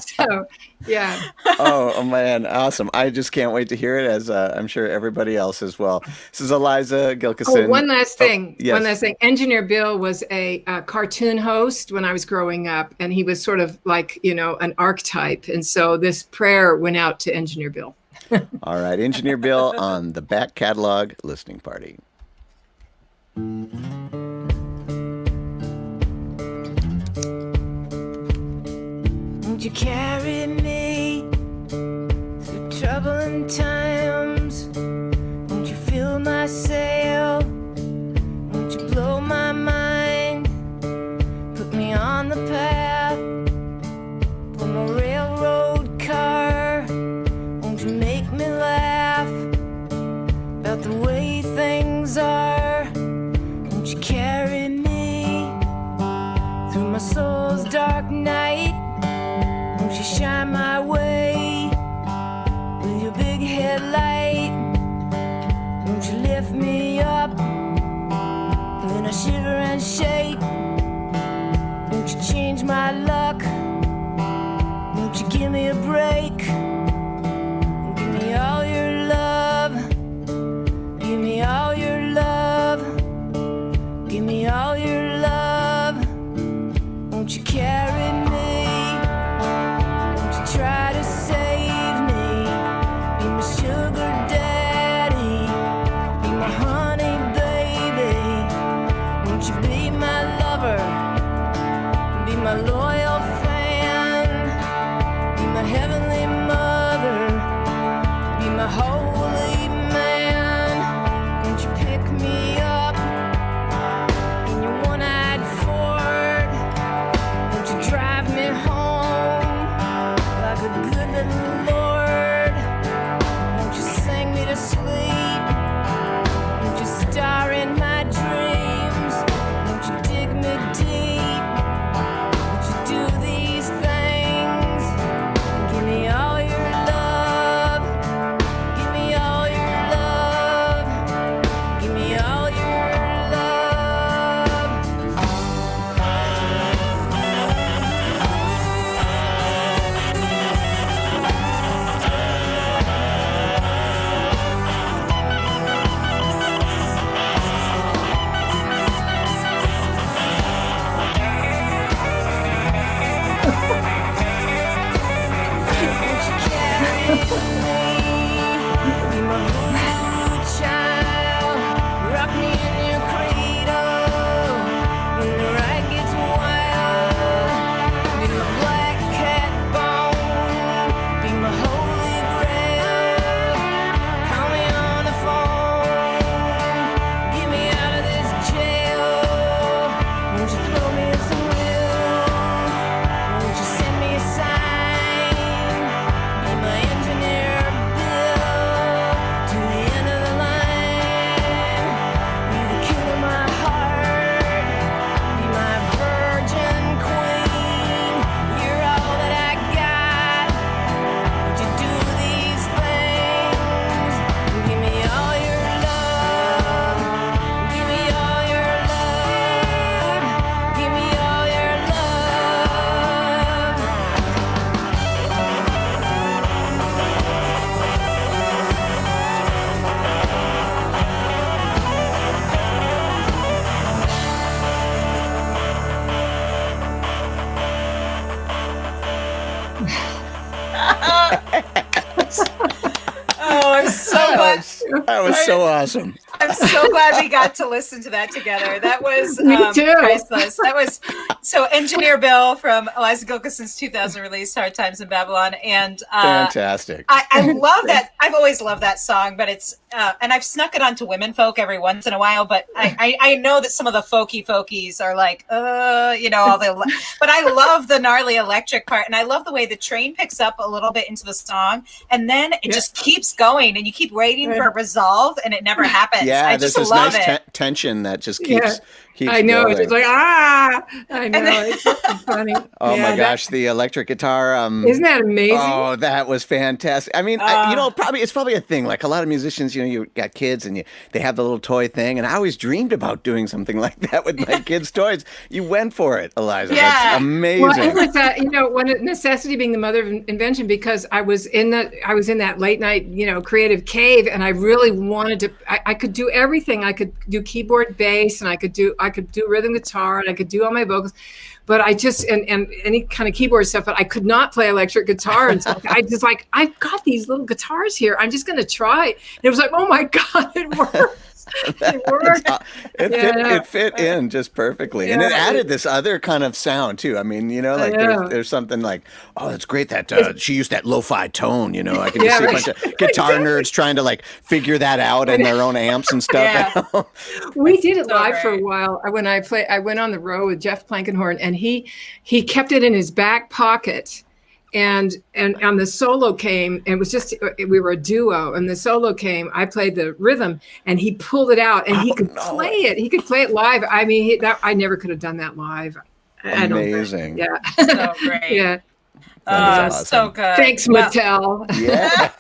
So, yeah. Oh man, awesome. I just can't wait to hear it, as I'm sure everybody else as well. This is Eliza Gilkyson. Oh, one last thing. Yes. One last thing. Engineer Bill was a cartoon host when I was growing up, and he was sort of like, an archetype. And so this prayer went out to Engineer Bill. All right, Engineer Bill on the Back Catalog Listening Party. Won't you carry me through troubling times? Won't you fill my sail? Won't you blow my mind? Put me on the path, pull my railroad car. Won't you make me laugh about the way things are? Won't you carry me through my soul's dark night? Won't you shine my way with your big headlight? Won't you lift me up when I shiver and shake? Won't you change my luck? Won't you give me a break? Give me all your love. Give me all your love. Give me all your love. Won't you carry me? Try to save me, be my sugar daddy, be my honey baby. Won't you be my lover, be my loyal fan, be my heavenly mother, be my holy man? Won't you pick me up in your one-eyed Ford? Won't you drive me home like a good little Lord? Won't you sing me to sleep? Won't you star in my dreams? Won't you dig me deep? Won't you do these things? Give me all your love. Give me all your love. Give me all your love. Be my voodoo child, rock me in your cradle when the ride gets wild. Be my black cat bone, be my holy grail. Call me on the phone, get me out of this jail. Won't you throw me in some will? Won't you send me a sign? Be my engineer Bill to the end of the line. Be the king of my heart. Be my virgin queen. You're all that I got. Would you do these things? Give me all your love. Give me all your love. Give me all your love. Oh, I'm so glad. That was so awesome. I'm so glad we got to listen to that together. That was Me too. priceless. That was so Engineer Bill from Eliza Gilkyson's 2000 release, Hard Times in Babylon. And Fantastic. I love that. I've always loved that song, but it's, and I've snuck it onto women folk every once in a while, but I know that some of the folkies are like, but I love the gnarly electric part. And I love the way the train picks up a little bit into the song. And then it just keeps going and you keep waiting for a resolve and it never happens. Yeah, I there's just this love nice it. tension that just keeps I know. going. It's just like, I know. It's so funny. Oh my gosh, the electric guitar. Isn't that amazing? Oh, that was fantastic. I mean, it's probably a thing. Like a lot of musicians, you got kids and they have the little toy thing. And I always dreamed about doing something like that with my kids' toys. You went for it, Eliza. Yeah. That's amazing. Well, it was one necessity being the mother of invention, because I was in that late night, creative cave, and I really wanted to. I could do everything. I could do keyboard, bass, and I could do rhythm guitar, and I could do all my vocals. But I just and any kind of keyboard stuff, but I could not play electric guitar. And so I just like, I've got these little guitars here. I'm just going to try. And it was like, oh my God, it works. It worked. It fit in just perfectly, and it added this other kind of sound too. I mean, there's something like, oh, that's great that she used that lo-fi tone. I can just see a bunch of guitar nerds trying to like figure that out in their own amps and stuff. Yeah. We did it live for a while. When I went on the road with Jeff Plankenhorn, and he kept it in his back pocket. And on the solo came, and it was just, we were a duo, and the solo came, I played the rhythm, and he pulled it out, and he could play it. He could play it live. I mean, I never could have done that live. Amazing. Yeah. So great. Yeah. Awesome. So good. Thanks, Mattel. Yeah.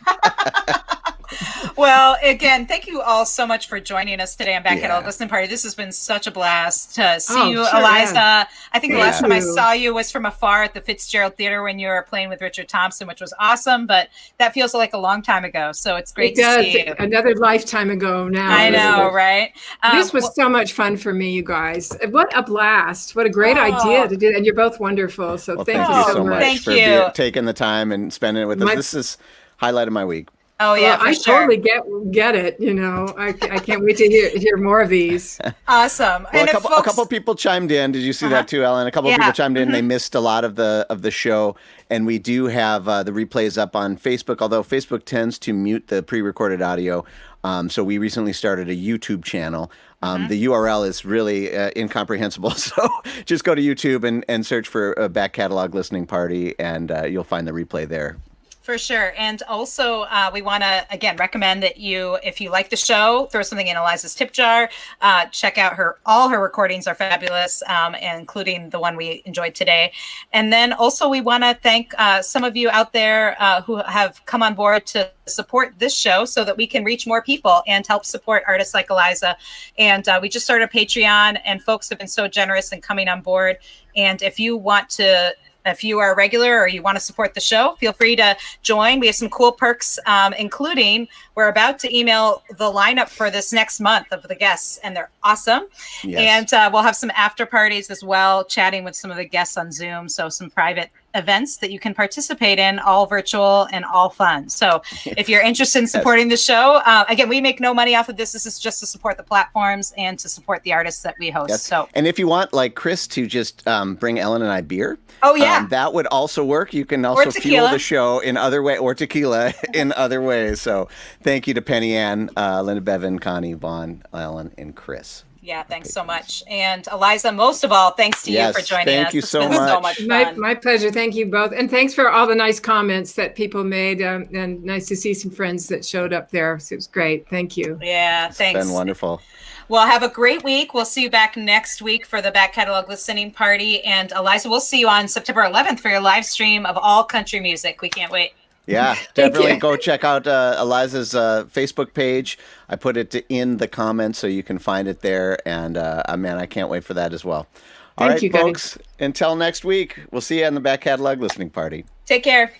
Well, again, thank you all so much for joining us today on Back Catalog Listening Party. This has been such a blast to see you, sure, Eliza. yeah. I think the last time I saw you was from afar at the Fitzgerald Theater when you were playing with Richard Thompson, which was awesome, but that feels like a long time ago. So it's great to see you. Another lifetime ago now. I know, right? This was so much fun for me, you guys. What a blast. What a great idea to do. And you're both wonderful. So thank you so much. Thank you. Taking the time and spending it with us. This is highlight of my week. Oh yeah, I totally get it. I can't wait to hear more of these. Awesome. Well, and a couple people chimed in. Did you see that too, Ellen? A couple people chimed in. They missed a lot of the show, and we do have the replays up on Facebook. Although Facebook tends to mute the pre-recorded audio, so we recently started a YouTube channel. The URL is really incomprehensible, so just go to YouTube and search for a Back Catalog Listening Party, and you'll find the replay there. For sure. And also, we want to, again, recommend that if you like the show, throw something in Eliza's tip jar. Check out all her recordings are fabulous, including the one we enjoyed today. And then also we want to thank some of you out there who have come on board to support this show so that we can reach more people and help support artists like Eliza. And we just started a Patreon, and folks have been so generous in coming on board. And if you are a regular or you want to support the show, feel free to join. We have some cool perks, including we're about to email the lineup for this next month of the guests, and they're awesome. Yes. And we'll have some after parties as well, chatting with some of the guests on Zoom. So some private events that you can participate in, all virtual and all fun. So if you're interested in supporting the show, again, we make no money off of this. This is just to support the platforms and to support the artists that we host. Yes. So, and if you want, like Chris, to just bring Ellen and I beer, that would also work. You can also fuel the show in other ways, or tequila in other ways. So thank you to Penny Ann, Linda Bevan, Connie, Vaughn, Ellen, and Chris. Yeah, thanks so much. And Eliza, most of all, thanks to you for joining us. Thank you so much. So much fun. My pleasure. Thank you both. And thanks for all the nice comments that people made. And nice to see some friends that showed up there. So it was great. Thank you. Yeah, thanks. It's been wonderful. Well, have a great week. We'll see you back next week for the Back Catalog Listening Party. And Eliza, we'll see you on September 11th for your live stream of all country music. We can't wait. Yeah, definitely go check out Eliza's Facebook page. I put it in the comments so you can find it there. And man, I can't wait for that as well. All right, folks, until next week, we'll see you on the Back Catalog Listening Party. Take care.